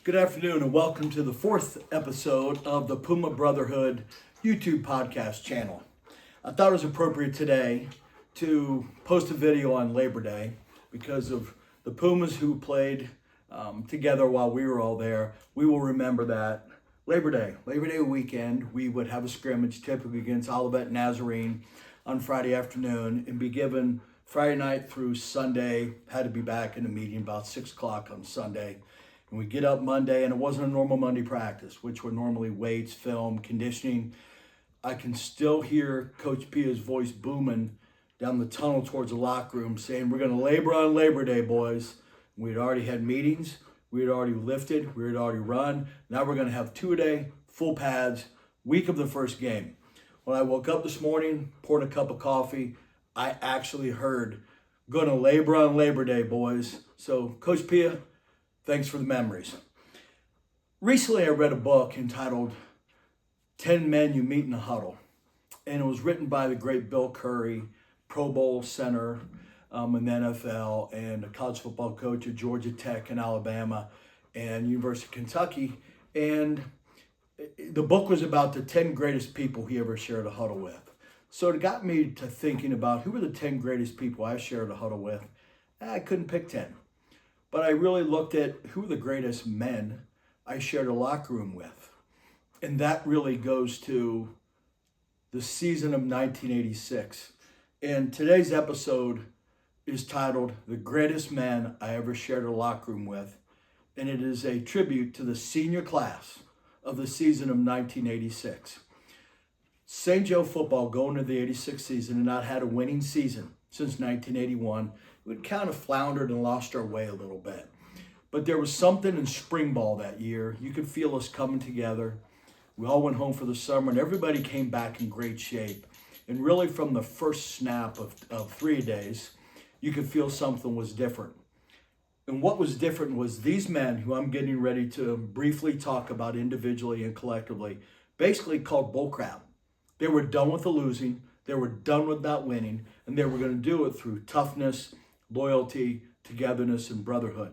Good afternoon and welcome to the fourth episode of the Puma Brotherhood YouTube podcast channel. I thought it was appropriate today to post a video on Labor Day because of the Pumas who played together while we were all there. We will remember that Labor Day weekend, we would have a scrimmage typically against Olivet Nazarene on Friday afternoon and be given Friday night through Sunday, had to be back in the meeting about 6 o'clock on Sunday. And we get up Monday, and it wasn't a normal Monday practice, which were normally weights, film, conditioning. I can still hear Coach Pia's voice booming down the tunnel towards the locker room saying, "We're going to labor on Labor Day, boys." We had already had meetings. We had already lifted. We had already run. Now we're going to have 2-a-day, full pads, week of the first game. When I woke up this morning, poured a cup of coffee, I actually heard, "Going to labor on Labor Day, boys." So, Coach Pia, thanks for the memories. Recently, I read a book entitled 10 Men You Meet in a Huddle. And it was written by the great Bill Curry, Pro Bowl center in the NFL, and a college football coach at Georgia Tech and Alabama and University of Kentucky. And the book was about the 10 greatest people he ever shared a huddle with. So it got me to thinking about who were the 10 greatest people I shared a huddle with. I couldn't pick 10. But I really looked at who were the greatest men I shared a locker room with. And that really goes to the season of 1986. And today's episode is titled The Greatest Men I Ever Shared a Locker Room With. And it is a tribute to the senior class of the season of 1986. St. Joe football going into the 86 season had not had a winning season since 1981. We'd kind of floundered and lost our way a little bit. But there was something in spring ball that year. You could feel us coming together. We all went home for the summer and everybody came back in great shape. And really from the first snap of 3 days, you could feel something was different. And what was different was these men who I'm getting ready to briefly talk about individually and collectively, basically called bullcrap. They were done with the losing. They were done with not winning. And they were going to do it through toughness, loyalty, togetherness, and brotherhood.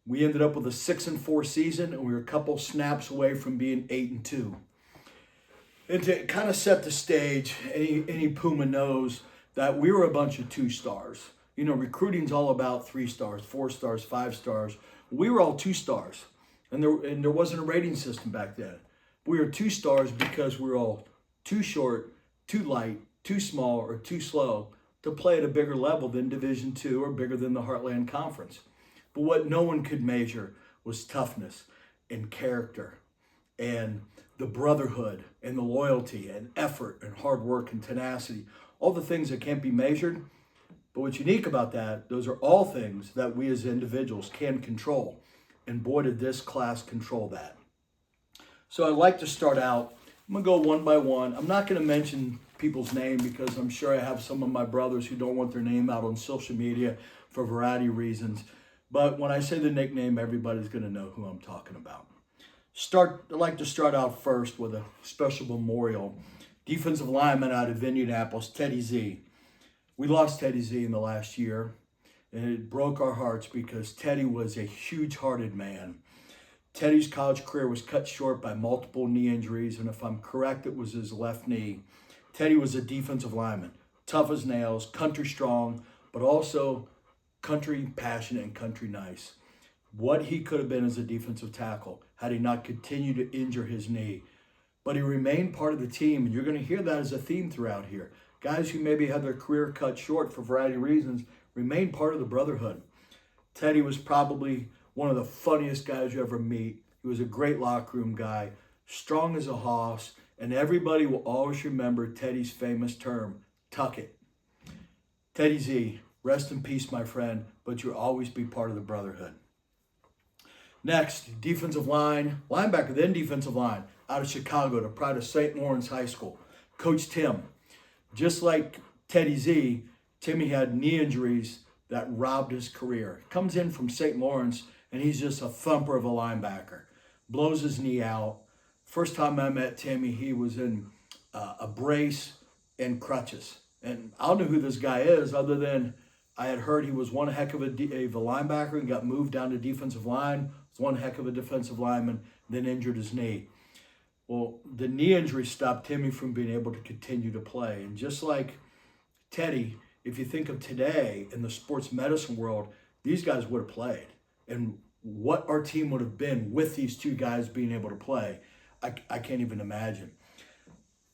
We ended up with a 6-4 season, and we were a couple snaps away from being 8-2. And to kind of set the stage, any Puma knows that we were a bunch of 2 stars. You know, recruiting's all about 3 stars, 4 stars, 5 stars. We were all 2 stars, and there wasn't a rating system back then. We were 2 stars because we were all too short, too light, too small, or too slow to play at a bigger level than Division II or bigger than the Heartland Conference. But what no one could measure was toughness and character and the brotherhood and the loyalty and effort and hard work and tenacity, all the things that can't be measured. But what's unique about that, those are all things that we as individuals can control. And boy, did this class control that. So I'd like to start out, I'm going to go one by one. I'm not going to mention people's name because I'm sure I have some of my brothers who don't want their name out on social media for a variety of reasons. But when I say the nickname, everybody's going to know who I'm talking about. I'd like to start out first with a special memorial. Defensive lineman out of Indianapolis, Teddy Z. We lost Teddy Z in the last year, and it broke our hearts because Teddy was a huge-hearted man. Teddy's college career was cut short by multiple knee injuries, and if I'm correct, it was his left knee. Teddy was a defensive lineman, tough as nails, country strong, but also country passionate and country nice. What he could have been as a defensive tackle had he not continued to injure his knee. But he remained part of the team, and you're going to hear that as a theme throughout here. Guys who maybe had their career cut short for a variety of reasons remained part of the brotherhood. Teddy was probably one of the funniest guys you ever meet. He was a great locker room guy, strong as a hoss, and everybody will always remember Teddy's famous term, tuck it. Teddy Z, rest in peace, my friend, but you'll always be part of the brotherhood. Next, defensive line, linebacker, then defensive line, out of Chicago, the pride of St. Lawrence High School, Coach Tim. Just like Teddy Z, Timmy had knee injuries that robbed his career. Comes in from St. Lawrence, and he's just a thumper of a linebacker. Blows his knee out. First time I met Timmy, he was in a brace and crutches. And I don't know who this guy is other than I had heard he was one heck of a linebacker and got moved down to defensive line. Was one heck of a defensive lineman, then injured his knee. Well, the knee injury stopped Timmy from being able to continue to play. And just like Teddy, if you think of today in the sports medicine world, these guys would have played. And what our team would have been with these two guys being able to play, I can't even imagine.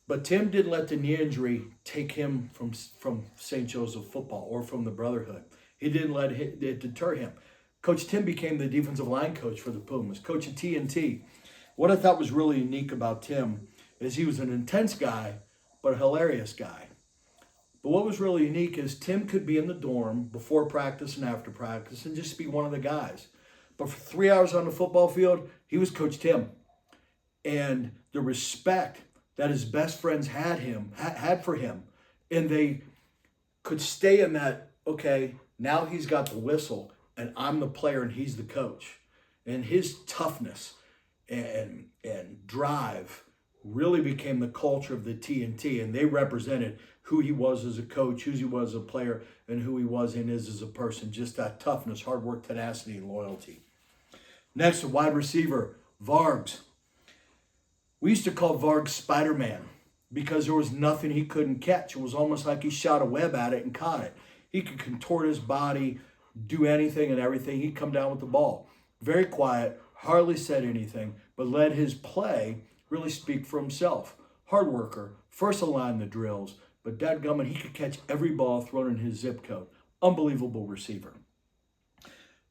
But Tim didn't let the knee injury take him from St. Joseph football or from the Brotherhood. He didn't let it deter him. Coach Tim became the defensive line coach for the Pumas, coach of TNT. What I thought was really unique about Tim is he was an intense guy, but a hilarious guy. But what was really unique is Tim could be in the dorm before practice and after practice and just be one of the guys. But for 3 hours on the football field, he was Coach Tim. And the respect that his best friends had for him, and they could stay in that, okay, now he's got the whistle, and I'm the player, and he's the coach. And his toughness and drive really became the culture of the TNT, and they represented who he was as a coach, who he was as a player, and who he was and is as a person. Just that toughness, hard work, tenacity, and loyalty. Next, a wide receiver, Vargs. We used to call Vargs Spider-Man because there was nothing he couldn't catch. It was almost like he shot a web at it and caught it. He could contort his body, do anything and everything. He'd come down with the ball. Very quiet, hardly said anything, but let his play really speak for himself. Hard worker, first aligned the drills, but dadgummit, he could catch every ball thrown in his zip code. Unbelievable receiver.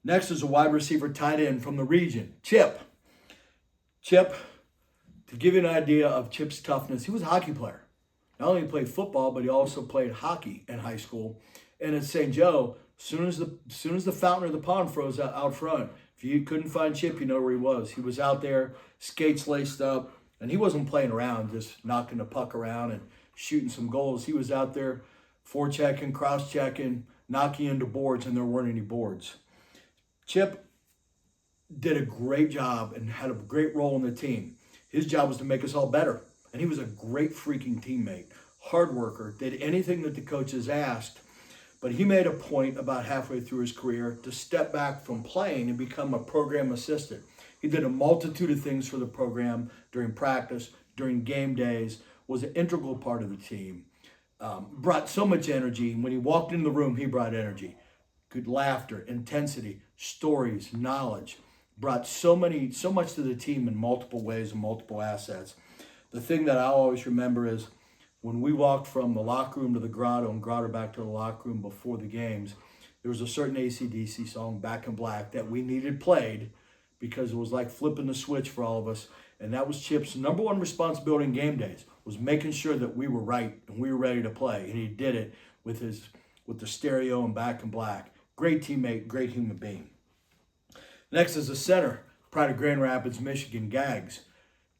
Next is a wide receiver tight end from the region, Chip. Chip, to give you an idea of Chip's toughness, he was a hockey player. Not only played football, but he also played hockey in high school. And at St. Joe, as soon as the fountain or the pond froze out front, if you couldn't find Chip, you know where he was. He was out there, skates laced up, and he wasn't playing around, just knocking the puck around and shooting some goals. He was out there forechecking, cross-checking, knocking into boards, and there weren't any boards. Chip did a great job and had a great role in the team. His job was to make us all better, and he was a great freaking teammate, hard worker, did anything that the coaches asked, but he made a point about halfway through his career to step back from playing and become a program assistant. He did a multitude of things for the program during practice, during game days, was an integral part of the team, brought so much energy. When he walked in the room, he brought energy, good laughter, intensity, stories, knowledge. Brought so much to the team in multiple ways and multiple assets. The thing that I always remember is when we walked from the locker room to the grotto and grotto back to the locker room before the games, there was a certain AC/DC song, Back in Black, that we needed played because it was like flipping the switch for all of us. And that was Chip's number one responsibility in game days, was making sure that we were right and we were ready to play. And he did it with the stereo and Back in Black. Great teammate, great human being. Next is the center, pride of Grand Rapids, Michigan, Gags.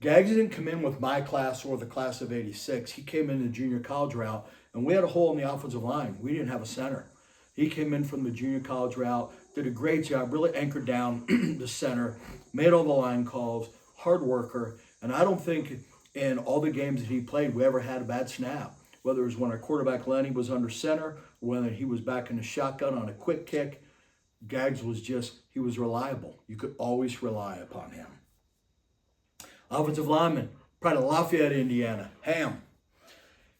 Gags didn't come in with my class or the class of 86. He came in the junior college route, and we had a hole in the offensive line. We didn't have a center. He came in from the junior college route, did a great job, really anchored down the center, made all the line calls, hard worker, and I don't think in all the games that he played we ever had a bad snap. Whether it was when our quarterback Lenny was under center, or whether he was back in the shotgun on a quick kick, Gags was he was reliable. You could always rely upon him. Offensive lineman, pride of Lafayette, Indiana, Ham.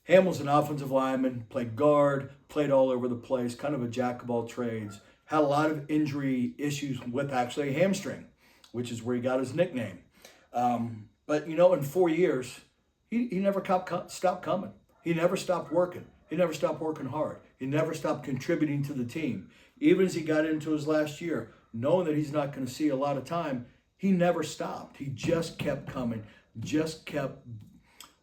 Ham was an offensive lineman, played guard, played all over the place, kind of a jack of all trades. Had a lot of injury issues with actually a hamstring, which is where he got his nickname. But, in 4 years, he never stopped coming. He never stopped working. He never stopped working hard. He never stopped contributing to the team. Even as he got into his last year, knowing that he's not going to see a lot of time, he never stopped. He just kept coming, just kept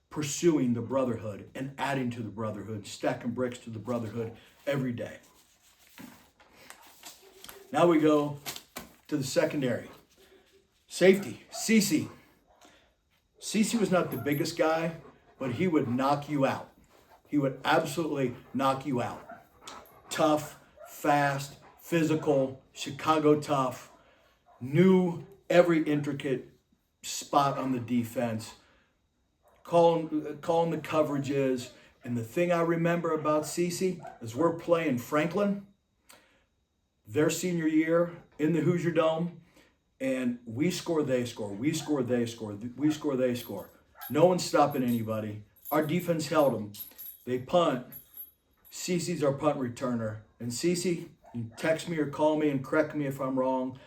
pursuing the brotherhood and adding to the brotherhood, stacking bricks to the brotherhood every day. Now we go to the secondary. Safety, Cece. Cece was not the biggest guy, but he would knock you out. He would absolutely knock you out. Tough, fast, physical, Chicago tough, knew every intricate spot on the defense, calling the coverages. And the thing I remember about Cece is we're playing Franklin, their senior year in the Hoosier Dome, and we score, they score, we score, they score, we score, they score. No one's stopping anybody. Our defense held them. They punt. Cece's our punt returner. And Cece, you text me or call me and correct me if I'm wrong,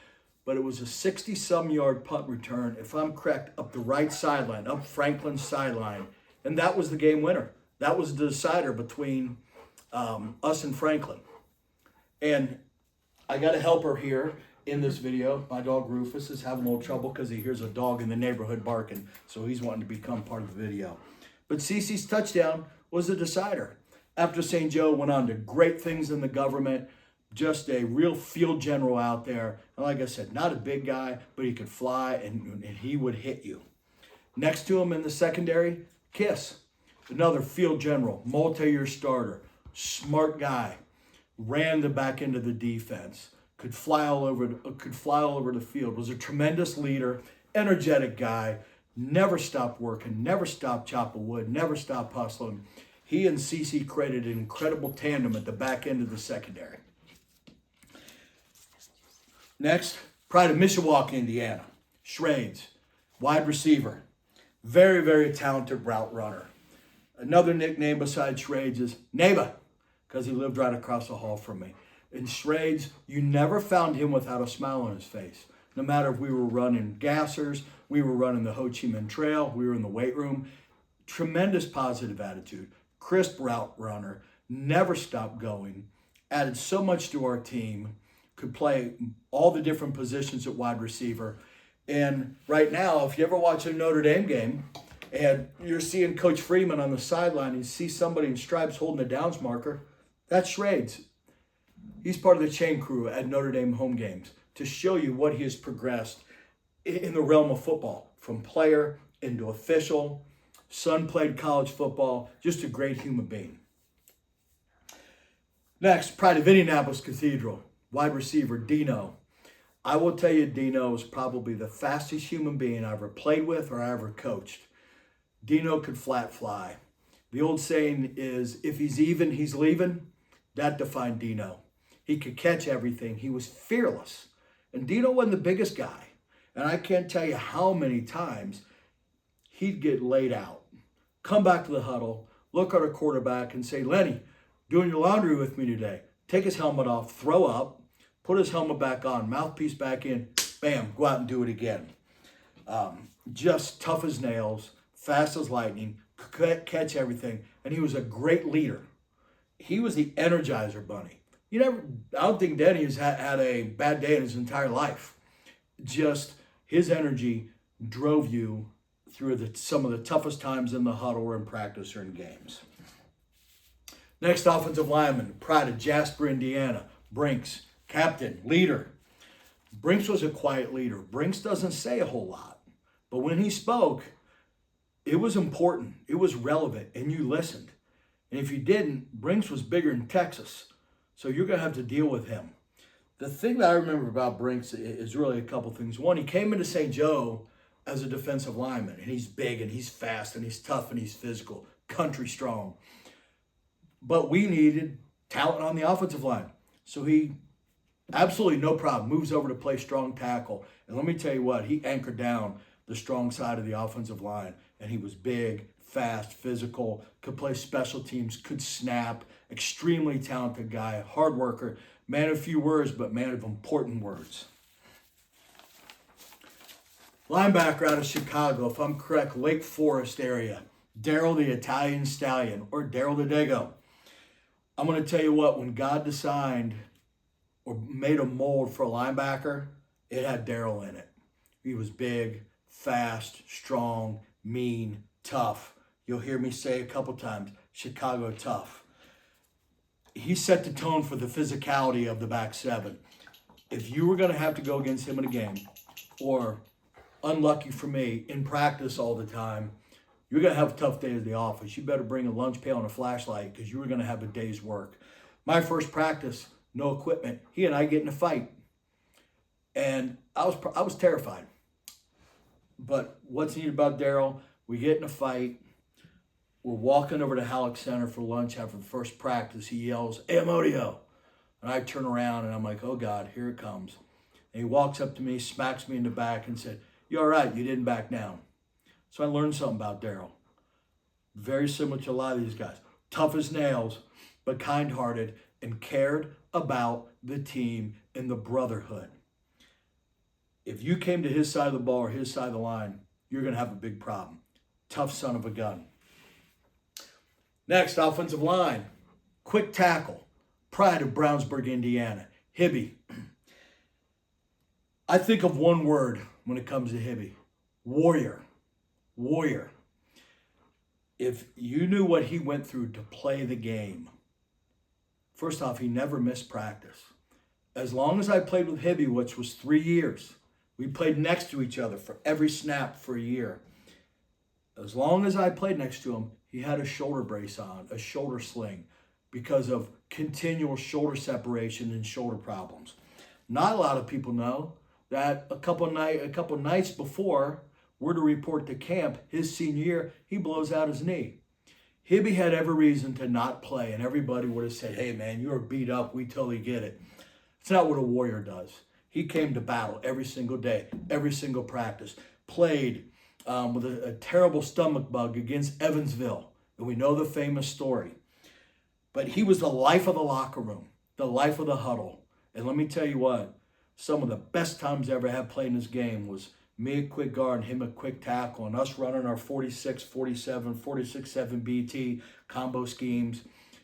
but it was a 60-some yard punt return, if I'm correct, up the right sideline, up Franklin's sideline. And that was the game winner. That was the decider between us and Franklin. And I got a helper here in this video. My dog Rufus is having a little trouble because he hears a dog in the neighborhood barking, so he's wanting to become part of the video. But Cece's touchdown was the decider. After St. Joe went on to great things in the government, just a real field general out there. And like I said, not a big guy, but he could fly and he would hit you. Next to him in the secondary, Kiss, another field general, multi-year starter, smart guy, ran the back end of the defense, could fly all over the field, was a tremendous leader, energetic guy, never stopped working, never stopped chopping wood, never stopped hustling. He and Cece created an incredible tandem at the back end of the secondary. Next, Pride of Mishawaka, Indiana, Shrades, wide receiver, very, very talented route runner. Another nickname besides Shrades is Neighbor, because he lived right across the hall from me. In Shrades, you never found him without a smile on his face. No matter if we were running gassers, we were running the Ho Chi Minh Trail, we were in the weight room. Tremendous positive attitude, crisp route runner, never stopped going, added so much to our team, could play all the different positions at wide receiver. And right now, if you ever watch a Notre Dame game and you're seeing Coach Freeman on the sideline and you see somebody in stripes holding a downs marker, that's Shrades. He's part of the chain crew at Notre Dame home games to show you what he has progressed in the realm of football, from player into official. Son played college football, just a great human being. Next, Pride of Indianapolis Cathedral, wide receiver Dino. I will tell you, Dino is probably the fastest human being I ever played with or I ever coached. Dino could flat fly. The old saying is, if he's even, he's leaving. That defined Dino. He could catch everything. He was fearless. And Dino wasn't the biggest guy. And I can't tell you how many times he'd get laid out, come back to the huddle, look at our quarterback and say, Lenny, doing your laundry with me today. Take his helmet off, throw up, put his helmet back on, mouthpiece back in, bam, go out and do it again. Just tough as nails, fast as lightning, could catch everything. And he was a great leader. He was the Energizer Bunny. I don't think Denny has had a bad day in his entire life. Just his energy drove you through some of the toughest times in the huddle or in practice or in games. Next, offensive lineman, Pride of Jasper, Indiana, Brinks, captain, leader. Brinks was a quiet leader. Brinks doesn't say a whole lot, but when he spoke, it was important, it was relevant, and you listened. And if you didn't, Brinks was bigger in Texas, so you're going to have to deal with him. The thing that I remember about Brinks is really a couple things. One, he came into St. Joe as a defensive lineman, and he's big, and he's fast, and he's tough, and he's physical, country strong. But we needed talent on the offensive line. So he, absolutely no problem, moves over to play strong tackle. And let me tell you what, he anchored down the strong side of the offensive line. And he was big, fast, physical, could play special teams, could snap, extremely talented guy, hard worker, man of few words, but man of important words. Linebacker out of Chicago, if I'm correct, Lake Forest area, Daryl the Italian Stallion, or Daryl the Dago. I'm going to tell you what, when God designed or made a mold for a linebacker, it had Daryl in it. He was big, fast, strong, mean, tough. You'll hear me say a couple times, Chicago tough. He set the tone for the physicality of the back seven. If you were going to have to go against him in a game, or unlucky for me, in practice all the time, you're going to have a tough day at the office. You better bring a lunch pail and a flashlight because you were going to have a day's work. My first practice, no equipment, he and I get in a fight. And I was terrified. But what's neat about Daryl, we get in a fight. We're walking over to Halleck Center for lunch after the first practice. He yells, "Hey, Amodio." And I turn around and I'm like, oh God, here it comes. And he walks up to me, smacks me in the back and said, you all right, you didn't back down. So I learned something about Daryl. Very similar to a lot of these guys. Tough as nails, but kind-hearted and cared about the team and the brotherhood. If you came to his side of the ball or his side of the line, you're going to have a big problem. Tough son of a gun. Next, offensive line. Quick tackle. Pride of Brownsburg, Indiana. Hibby. I think of one word when it comes to Hibby. Warrior. Warrior. If you knew what he went through to play the game, first off, he never missed practice. As long as I played with Hibby, which was 3 years, we played next to each other for every snap for a year. As long as I played next to him, he had a shoulder brace on, a shoulder sling, because of continual shoulder separation and shoulder problems. Not a lot of people know that a couple nights before we're to report to camp, his senior year, he blows out his knee. Hibby had every reason to not play, and everybody would have said, hey man, you're beat up, we totally get it. It's not what a warrior does. He came to battle every single day, every single practice, played with a terrible stomach bug against Evansville, and we know the famous story. But he was the life of the locker room, the life of the huddle. And let me tell you what, some of the best times I ever had played in this game was me at quick guard and him at quick tackle, and us running our 46, 47, 46-7 BT combo schemes.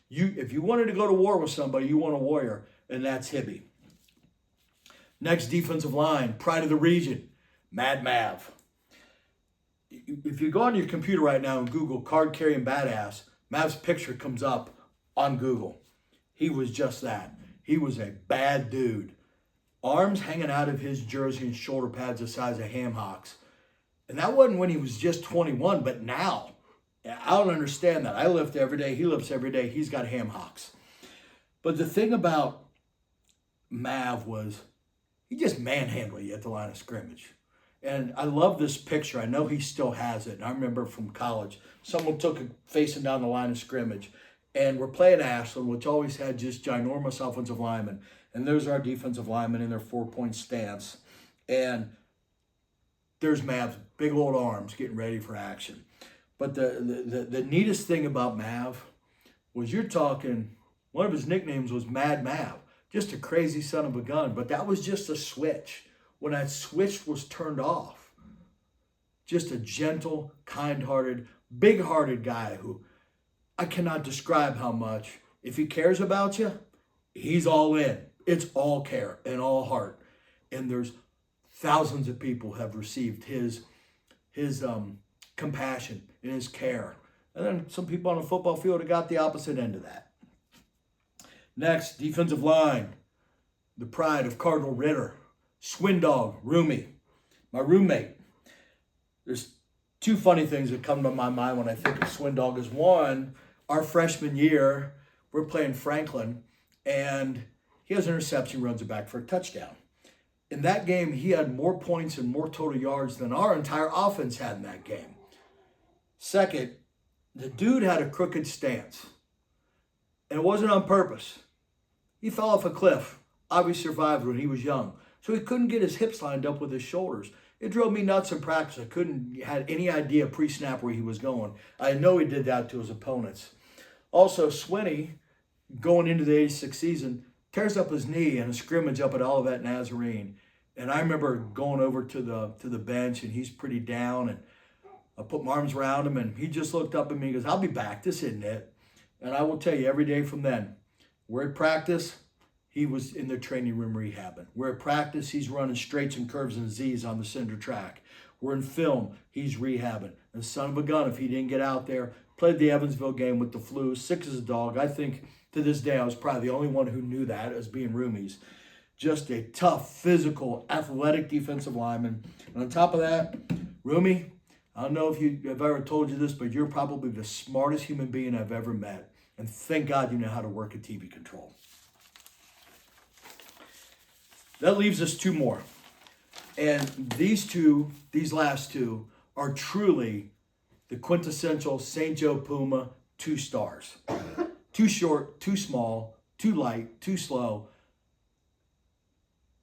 If you wanted to go to war with somebody, you want a warrior, and that's Hibby. Next, defensive line, pride of the region, Mad Mav. If you go on your computer right now and Google card carrying badass, Mav's picture comes up on Google. He was just that. He was a bad dude. Arms hanging out of his jersey and shoulder pads the size of ham hocks. And that wasn't when he was just 21, but now. I don't understand that. I lift every day. He lifts every day. He's got ham hocks. But the thing about Mav was he just manhandled you at the line of scrimmage. And I love this picture. I know he still has it. And I remember from college, someone took it facing down the line of scrimmage. And we're playing Ashland, which always had just ginormous offensive linemen. And there's our defensive linemen in their 4-point stance. And there's Mav's big old arms getting ready for action. But the neatest thing about Mav was you're talking, one of his nicknames was Mad Mav. Just a crazy son of a gun. But that was just a switch. When that switch was turned off, just a gentle, kind-hearted, big-hearted guy who I cannot describe how much. If he cares about you, he's all in. It's all care and all heart. And there's thousands of people have received his compassion and his care. And then some people on the football field have got the opposite end of that. Next, defensive line, the pride of Cardinal Ritter. Swindog, Roomy, my roommate. There's two funny things that come to my mind when I think of Swindog. Is one, our freshman year, we're playing Franklin, and he has an interception, runs it back for a touchdown. In that game, he had more points and more total yards than our entire offense had in that game. Second, the dude had a crooked stance, and it wasn't on purpose. He fell off a cliff, obviously survived when he was young. So he couldn't get his hips lined up with his shoulders. It drove me nuts in practice. I couldn't had any idea pre-snap where he was going. I know he did that to his opponents. Also, Swinney, going into the 86th season, tears up his knee in a scrimmage up at Olivet Nazarene. And I remember going over to the bench, and he's pretty down, and I put my arms around him, and he just looked up at me and goes, I'll be back. This isn't it. And I will tell you, every day from then, we're at practice, he was in the training room rehabbing. We're at practice, he's running straights and curves and Z's on the cinder track. We're in film, he's rehabbing. And son of a gun, if he didn't get out there, played the Evansville game with the flu, sick as a dog. I think to this day I was probably the only one who knew that as being roomies. Just a tough, physical, athletic defensive lineman. And on top of that, Roomy, I don't know if I've ever told you this, but you're probably the smartest human being I've ever met. And thank God you know how to work a TV control. That leaves us two more. And these last two, are truly the quintessential St. Joe Puma 2 stars. Too short, too small, too light, too slow.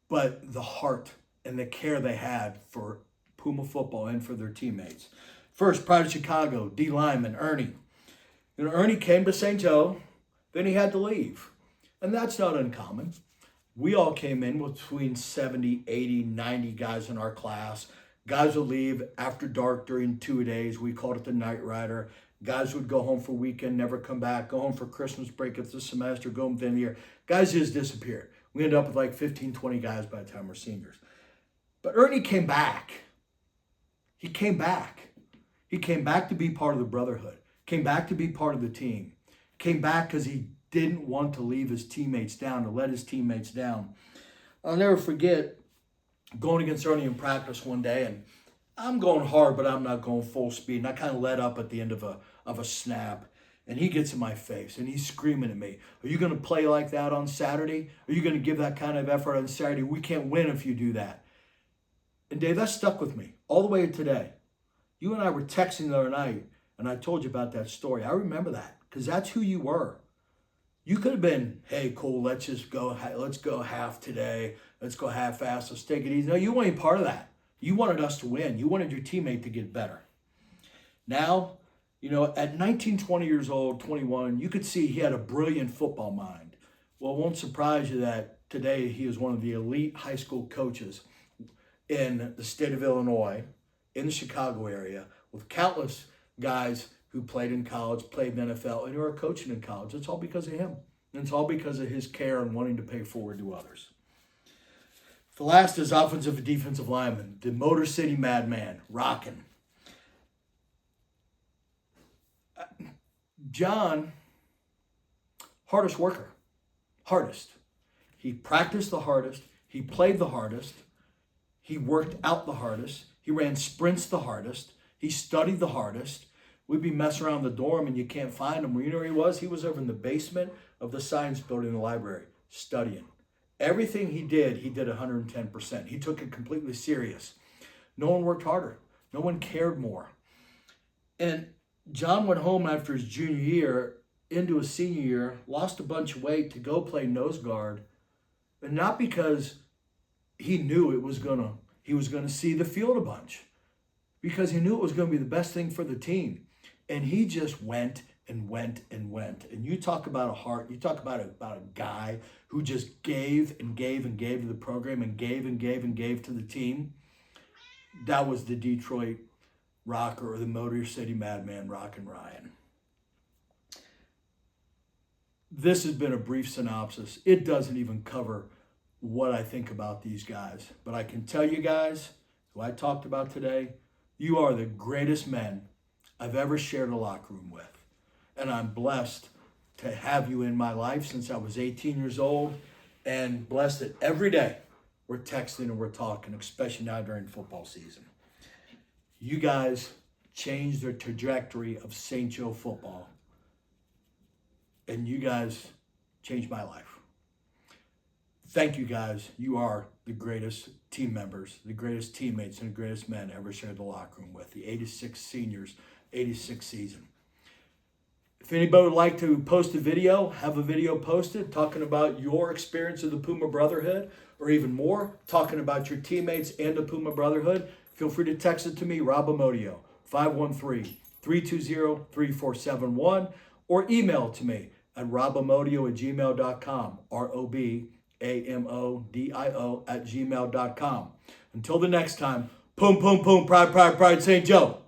But the heart and the care they had for Puma football and for their teammates. First, Pride of Chicago, D. Lyman, Ernie. Ernie came to St. Joe, then he had to leave. And that's not uncommon. We all came in with between 70, 80, 90 guys in our class. Guys would leave after dark during 2 days. We called it the Night Rider. Guys would go home for weekend, never come back, go home for Christmas break of the semester, go home at the end of the year. Guys just disappeared. We ended up with like 15, 20 guys by the time we're seniors. But Ernie came back. He came back. He came back to be part of the brotherhood. Came back to be part of the team. Came back because he didn't want to leave his teammates down, to let his teammates down. I'll never forget going against Ernie in practice one day, and I'm going hard, but I'm not going full speed. And I kind of let up at the end of a snap. And he gets in my face, and he's screaming at me, "Are you going to play like that on Saturday? Are you going to give that kind of effort on Saturday? We can't win if you do that." And Dave, that stuck with me all the way to today. You and I were texting the other night, and I told you about that story. I remember that because that's who you were. You could have been, "Hey, cool, let's go half today. Let's go half-fast. Let's take it easy." No, you weren't part of that. You wanted us to win. You wanted your teammate to get better. Now, at 19, 20 years old, 21, you could see he had a brilliant football mind. Well, it won't surprise you that today he is one of the elite high school coaches in the state of Illinois, in the Chicago area, with countless guys who played in college, played in the NFL, and who are coaching in college. It's all because of him. And it's all because of his care and wanting to pay forward to others. The last is offensive and defensive lineman, the Motor City Madman, Rockin'. John, hardest worker, hardest. He practiced the hardest. He played the hardest. He worked out the hardest. He ran sprints the hardest. He studied the hardest. We'd be messing around the dorm and you can't find him. You know where he was? He was over in the basement of the science building in the library, studying. Everything he did 110%. He took it completely serious. No one worked harder. No one cared more. And John went home after his junior year into his senior year, lost a bunch of weight to go play nose guard, and not because he knew he was gonna see the field a bunch, because he knew it was going to be the best thing for the team, and he just went and went and went. And you talk about a heart. You talk about a guy who just gave and gave and gave to the program and gave and gave and gave to the team. That was the Detroit Rocker, or the Motor City Madman, Rockin' Ryan. This has been a brief synopsis. It doesn't even cover what I think about these guys. But I can tell you guys, who I talked about today, you are the greatest men I've ever shared a locker room with. And I'm blessed to have you in my life since I was 18 years old, and blessed that every day we're texting and we're talking, especially now during football season. You guys changed the trajectory of St. Joe football, and you guys changed my life. Thank you guys. You are the greatest team members, the greatest teammates, and the greatest men ever shared the locker room with. The 86 seniors, 86 season. If anybody would like to post a video, have a video posted talking about your experience of the Puma Brotherhood, or even more, talking about your teammates and the Puma Brotherhood, feel free to text it to me, Rob Amodio, 513-320-3471, or email to me at robamodio@gmail.com, ROBAMODIO@gmail.com. Until the next time, Pum, Pum, Pum, Pride, Pride, Pride, St. Joe.